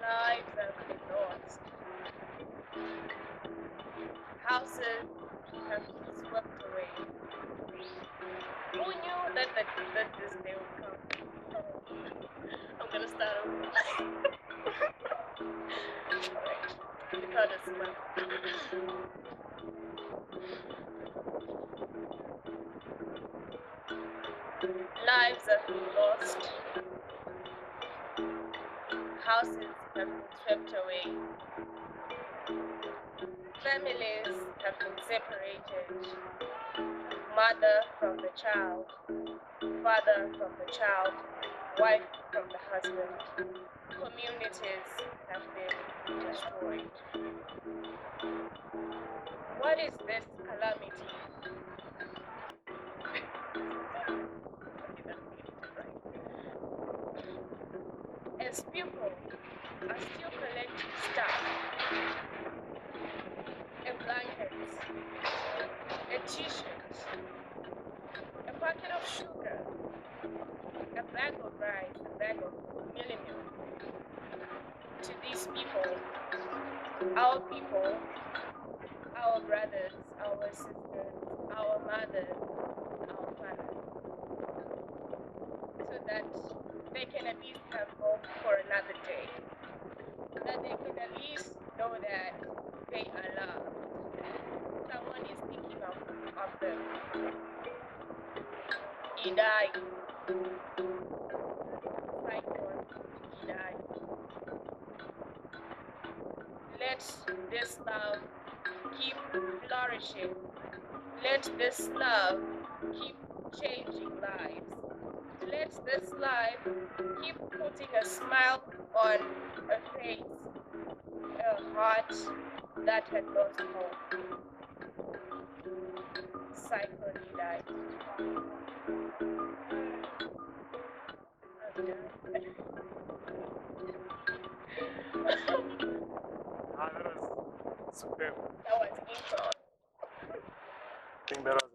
Lives have been lost. Houses have been swept away. Who knew that this day would come? I'm gonna start over. Alright, without a smile. Lives have been lost. Houses have been swept away. Families have been separated. Mother from the child, father from the child, wife from the husband. Communities have been destroyed. What is this calamity? As people are still collecting stuff, a blanket, a t-shirt, a packet of sugar, a bag of rice, a bag of milk. To these people, our brothers, our sisters, our mothers, our fathers, so that they can at least have hope for another day, that they can at least know that they are loved. Someone is thinking of them. He died. Cyclone, he died. Let this love keep flourishing. Let this love keep changing lives. Let this life keep putting a smile on a face, a heart that had lost hope. Cyclone, he died. That was superb. That was intro. I think that was